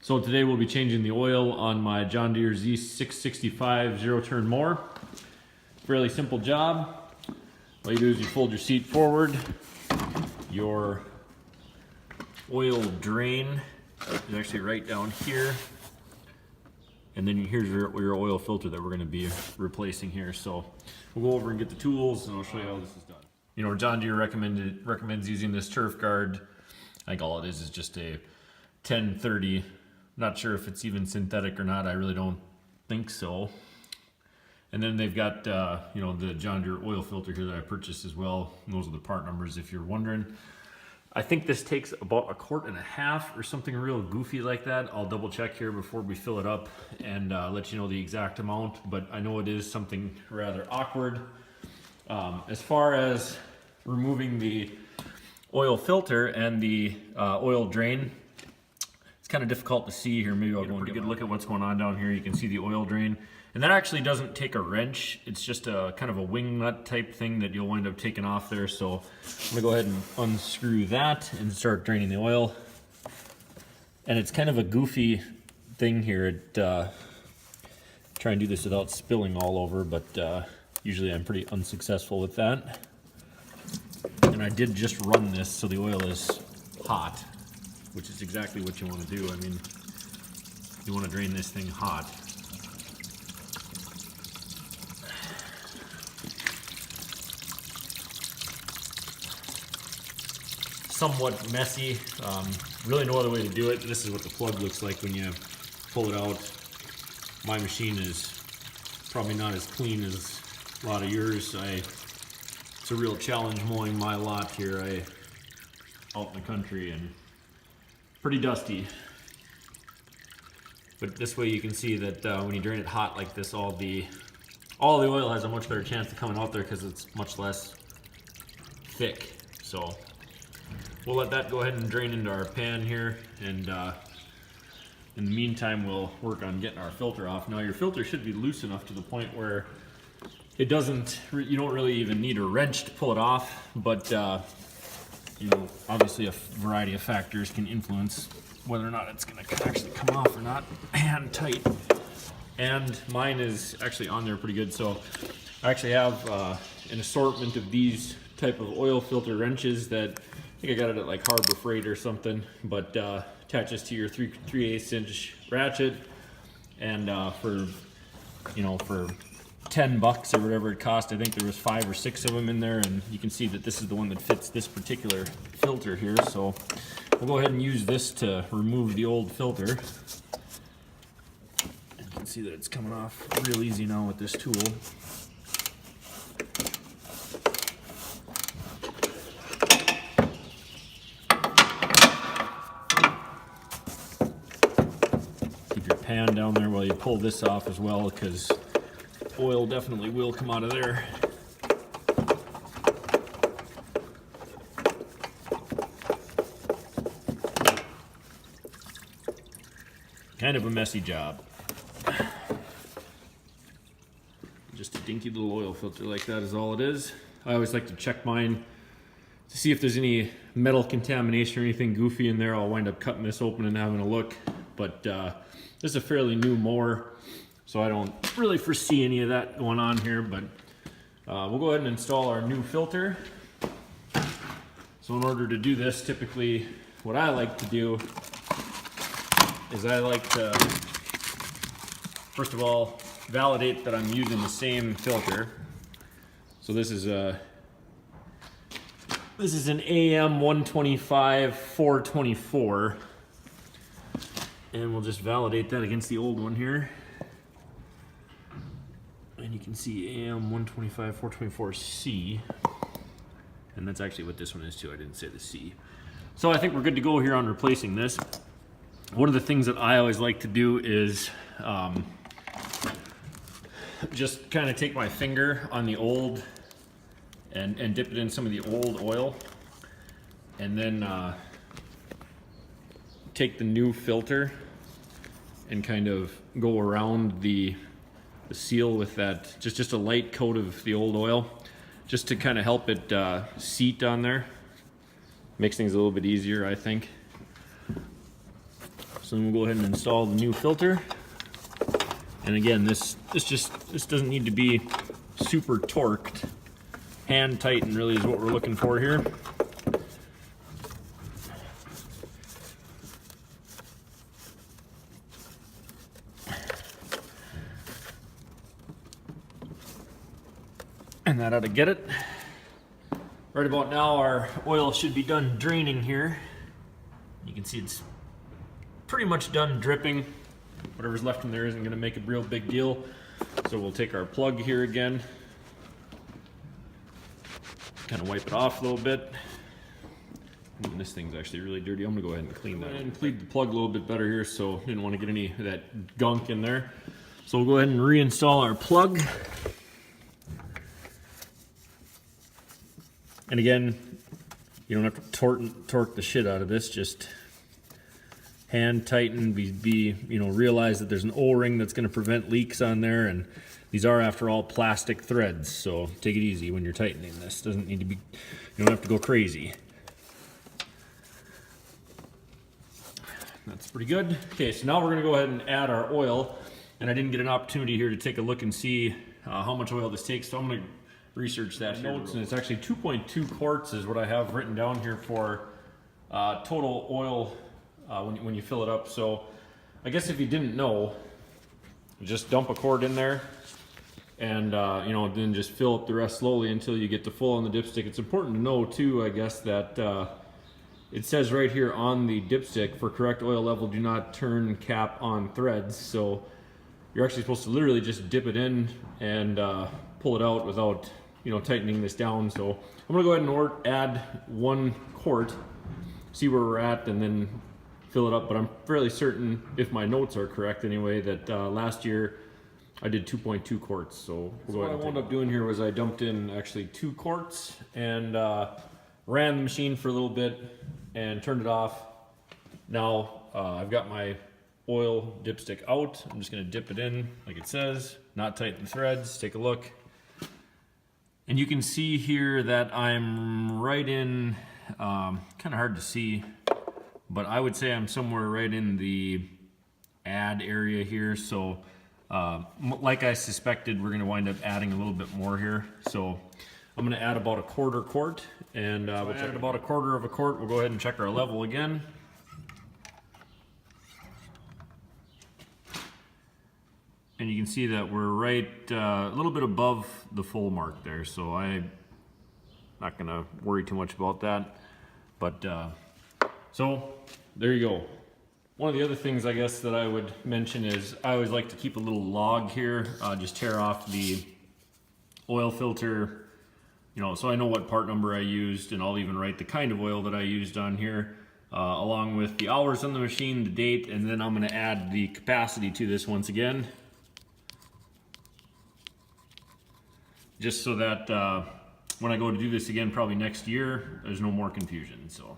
So today we'll be changing the oil on my John Deere z665 zero-turn mower. Fairly simple job. All you do is you fold your seat forward. Your oil drain is actually right down here. And then here's your oil filter that we're going to be replacing here. So we'll go over and get the tools and I'll show you how this is done. You know, John Deere recommends using this turf guard. I think all it is just a 1030. Not sure if it's even synthetic or not. I really don't think so. And then they've got you know, the John Deere oil filter here that I purchased as well. And those are the part numbers if you're wondering. I think this takes about 1.5 quarts or something real goofy like that. I'll double check here before we fill it up and let you know the exact amount, but I know it is something rather awkward. As far as removing the oil filter and the oil drain, it's kind of difficult to see here. Maybe I'll go and get a good look at what's going on down here. You can see the oil drain. And that actually doesn't take a wrench. It's just a kind of a wing nut type thing that you'll wind up taking off there. So I'm gonna go ahead and unscrew that and start draining the oil. And it's kind of a goofy thing here. Try and do this without spilling all over, but usually I'm pretty unsuccessful with that. And I did just run this so the oil is hot, which is exactly what you want to do. I mean, you want to drain this thing hot. Somewhat messy, really no other way to do it. This is what the plug looks like when you pull it out. My machine is probably not as clean as a lot of yours. It's a real challenge mowing my lot here. Out in the country and pretty dusty. But this way you can see that when you drain it hot like this, all the oil has a much better chance of coming out there because it's much less thick. So we'll let that go ahead and drain into our pan here, and in the meantime we'll work on getting our filter off. Now your filter should be loose enough to the point where you don't really even need a wrench to pull it off, but you know, obviously a variety of factors can influence whether or not it's going to actually come off or not. And tight. And mine is actually on there pretty good. So I actually have an assortment of these type of oil filter wrenches that I think I got it at like Harbor Freight or something, but attaches to your 3/8 inch ratchet. And for 10 bucks or whatever it cost, I think there was 5 or 6 of them in there, and you can see that this is the one that fits this particular filter here. So we'll go ahead and use this to remove the old filter. You can see that it's coming off real easy now with this tool. Keep your pan down there while you pull this off as well, because oil definitely will come out of there. Kind of a messy job. Just a dinky little oil filter like that is all it is. I always like to check mine to see if there's any metal contamination or anything goofy in there. I'll wind up cutting this open and having a look. But this is a fairly new mower, so I don't really foresee any of that going on here, but we'll go ahead and install our new filter. So in order to do this, typically what I like to do is I like to, first of all, validate that I'm using the same filter. So this is an AM 125 424, and we'll just validate that against the old one here. And you can see AM 125 424C, and that's actually what this one is too. I didn't say the C. So I think we're good to go here on replacing this. One of the things that I always like to do is just kind of take my finger on the old and dip it in some of the old oil, and then take the new filter and kind of go around the seal with that, just a light coat of the old oil, just to kind of help it seat on there. Makes things a little bit easier, I think. So then we'll go ahead and install the new filter. And again, this doesn't need to be super torqued. Hand tighten really is what we're looking for here. And that ought to get it. Right about now our oil should be done draining here. You can see it's pretty much done dripping. Whatever's left in there isn't going to make a real big deal. So we'll take our plug here again. Kind of wipe it off a little bit. And this thing's actually really dirty. I'm going to go ahead and clean that. And clean the plug a little bit better here, so didn't want to get any of that gunk in there. So we'll go ahead and reinstall our plug. And again, you don't have to torque the shit out of this. Just hand tighten. Realize that there's an O-ring that's going to prevent leaks on there, and these are, after all, plastic threads. So take it easy when you're tightening this. Doesn't need to be. You don't have to go crazy. That's pretty good. Okay, so now we're going to go ahead and add our oil. And I didn't get an opportunity here to take a look and see how much oil this takes. So I'm going to research that notes, and it's actually 2.2 quarts is what I have written down here for total oil when you fill it up. So I guess if you didn't know, just dump a quart in there and then just fill up the rest slowly until you get to full on the dipstick. It's important to know too, I guess, that it says right here on the dipstick, for correct oil level, do not turn cap on threads. So you're actually supposed to literally just dip it in and pull it out without tightening this down. So I'm gonna go ahead and add 1 quart, see where we're at, and then fill it up. But I'm fairly certain, if my notes are correct anyway, that last year I did 2.2 quarts. So what I wound up doing here was I dumped in actually 2 quarts and ran the machine for a little bit and turned it off. Now I've got my oil dipstick out. I'm just gonna dip it in like it says, not tighten the threads. Take a look. And you can see here that I'm right in, kind of hard to see, but I would say I'm somewhere right in the add area here. So like I suspected, we're gonna wind up adding a little bit more here. So I'm gonna add about 1/4 quart, and we'll check about 1/4 quart. We'll go ahead and check our level again. And you can see that we're right a little bit above the full mark there, so I'm not gonna worry too much about that. But so there you go. One of the other things I guess that I would mention is I always like to keep a little log here. Just tear off the oil filter, so I know what part number I used, and I'll even write the kind of oil that I used on here, along with the hours on the machine, the date, and then I'm gonna add the capacity to this once again. Just so that when I go to do this again, probably next year, there's no more confusion. So